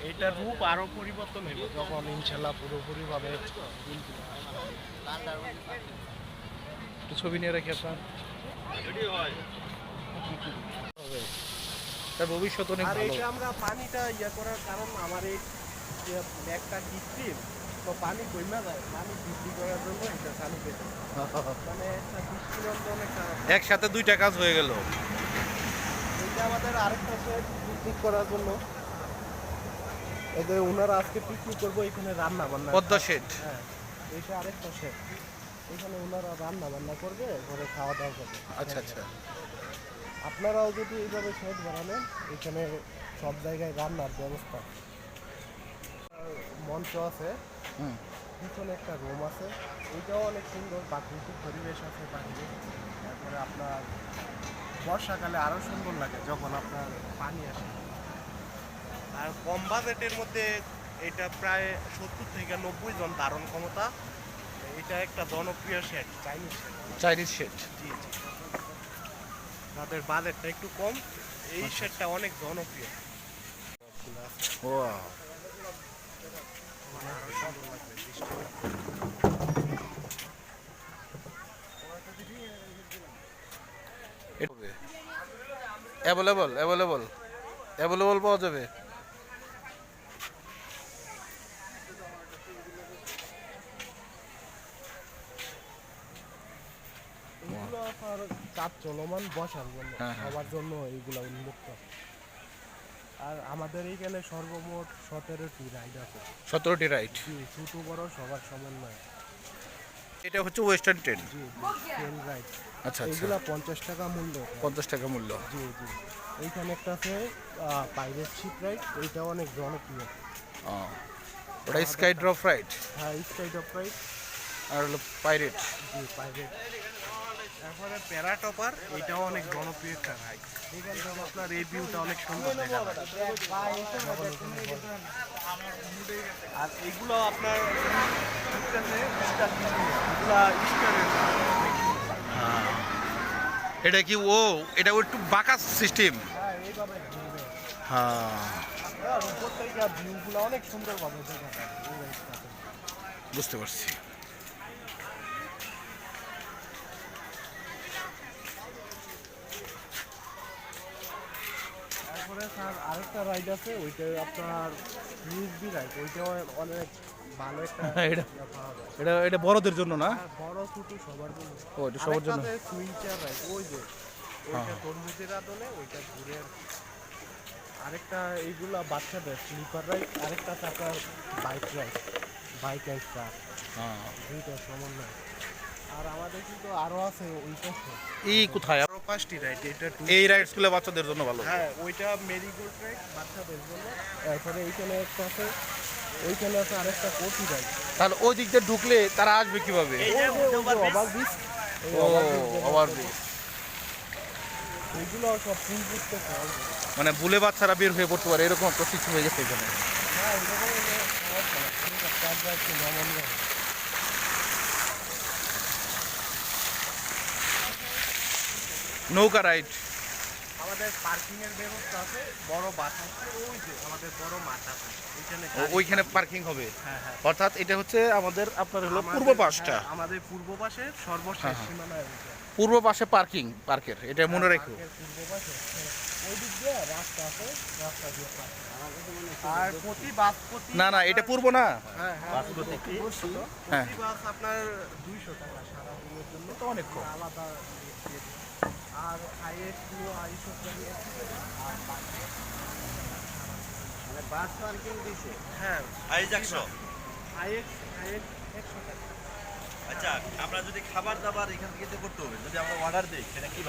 এইটার রূপ আরো পরিবর্তন হইব যখন ইনশাল্লাহ পুরোপুরি ভাবে একটু ছবি নিয়ে রাখি আপনার তার ভবিষ্যৎ অনেক আর ভালো। এটা আমরা পানিটা করার কারণ আমার এই যে ব্যাগটা কৃত্রিম, তো পানি কমে যায়, পানি বৃদ্ধি করার জন্য এটা চালু পেতে মানে একটা দৃষ্টিনন্দন একটা একসাথে দুইটা কাজ হয়ে গেল। এটা আমাদের আরেকটা সেট পিকনিক করার জন্য। এদের ওনারা আজকে পিকনিক করবো, এখানে রান্না বান্না পদ্মা শেড। হ্যাঁ, এটা আরেকটা সেট, এখানে ওনারা রান্না বান্না করবে, ঘরে খাওয়া দাওয়া করবে। আচ্ছা আচ্ছা। আপনারাও যদি এইভাবে সেট বানালেন, এখানে সব জায়গায় রান্নার ব্যবস্থা, মঞ্চ আছে, হুম। পিছনে একটা রুম আছে, ওইটাও অনেক সুন্দর প্রাকৃতিক পরিবেশ আছে বাহিরে। তারপরে আপনার বর্ষাকালে আরও সুন্দর লাগে যখন আপনার পানি আসে। আর কম বাজেটের মধ্যে এটা প্রায় 70 থেকে 90 জন ধারণ ক্ষমতা। এটা একটা জনপ্রিয় shade, Chinese shade. Chinese shade. জি জি, তাদের বাজেটটা একটু কম, এই শেডটা অনেক জনপ্রিয়। ও অ্যাভেলেবল অ্যাভেলেবল অ্যাভেলেবল পাওয়া যাবে। এগুলো আপনার কাজ চলমান বসার জন্য, হ্যাঁ, হ্যাঁ। সবার জন্য এইগুলো উন্মুক্ত। আর আমাদের এইখানে সর্বমোট 17টি রাইড আছে। 17টি রাইড। জি, ছোট বড় সবার সমন্বয়। এটা হচ্ছে ওয়েস্টার্ন ট্রেন। জি, ট্রেন রাইড। আচ্ছা আচ্ছা। এগুলা 50 টাকা মূল্য। 50 টাকা মূল্য। জি জি, এইখানে একটা আছে পাইরেট শিপ রাইড, এইটাও অনেক জনপ্রিয়। ও, ওটা স্কাই ড্রপ রাইড। হ্যাঁ, স্কাই ড্রপ রাইড। আর হলো পাইরেট। জি, পাইরেট। তারপরে প্যারাটপার, এটাও অনেক জনপ্রিয় একটা রাইড। এখান থেকে আপনার এই ভিউটা অনেক সুন্দর দেখা যায়। আর এগুলো আপনার এটা কি ও এটা একটু বাঁকা সিস্টেম। হ্যাঁ, এইভাবে ঘুরবে। হ্যাঁ, আর উপর থেকে ভিউগুলো অনেক সুন্দরভাবে দেখা যায় এই রাইডটাতে। বুঝতে পারছি। তারপরে স্যার আরেকটা রাইড আছে, ওইটা আপনার ইউএসবি রাইড, ওইটাও অনেক ভালো একটা এটা ইয়ে পাওয়া যায়। এটা এটা বড়দের জন্য না? আর বড় ছোট সবার জন্য। ও, এটা সবার জন্য। সুইচার রাইড, ওই যে ওইটা হ্যাঁ। তরমুজের আদলে ওইটা ঘুরে আর কি। আরেকটা এইগুলা বাচ্চাদের স্লিপার রাইড, আরেকটা চাকার বাইক রাইড, বাইক অ্যান্ড কার, হ্যাঁ। দুইটা সমন্বয়। আর আমাদের কিন্তু আরো আছে ওই পাশে এই কোথায় আরো 5টি রাইড। এটা এই রাইডসগুলো বাচ্চাদের জন্য ভালো। হ্যাঁ, ওইটা মেরিগোল্ড রাইড বাচ্চাদের জন্য। তারপরে এইখানে একটা আছে, ওইখানে আছে আরেকটা কোটি রাইড। তাহলে ওই দিক দিয়ে ঢুকলে তারা আসবে কিভাবে? অবাক বিচ, ও, আবার এইগুলো সব ফুল বুঝতে পারবে। মানে ভুলে বাচ্চারা বের হয়ে পড়তে পারে এরকম একটা কিছু হয়ে গেছে এখানে। হ্যাঁ, এরকম হলে সহজ না, ঠিক আছে, চার রাইড যেমন হবে। নৌকা রাইড। আমাদের পার্কিং এর ব্যবস্থা আছে, বড় বাস আছে, ওই যে আমাদের বড় মাঠ আছে ওইখানে। ওইখানে পার্কিং হবে। হ্যাঁ হ্যাঁ, অর্থাৎ এটা হচ্ছে আমাদের আপনার হলো আমাদের- পূর্ব পাশটা। হ্যাঁ, আমাদের পূর্ব পাশের সর্বশেষ হ্যাঁ, হ্যাঁ। সীমানায় ওইটা। পূর্ব পাশে পার্কিং পার্কের, এটা মনে রেখো। পার্কের পূর্ব পাশে, হ্যাঁ, ওই দিক দিয়ে রাস্তা আছে, রাস্তা দিয়ে parking। আর প্রতি বাস প্রতি না না, এটা পূর্ব না। হ্যাঁ হ্যাঁ, প্রতি হ্যাঁ। বাস আপনার 200 টাকা সারাদিনের জন্য, তো অনেক কম। আলাদা rate দিয়ে দিবে। আর হাইয়েস্ট নিয়ে 250 টাকা আর মানে বাস পার্কিং দিছে। হ্যাঁ, হাইয়েস্ট 100 টাকা। আচ্ছা, আমরা যদি খাবার দাবার এখান থেকে করতে হবে, যদি আমরা অর্ডার দিই সেটা কি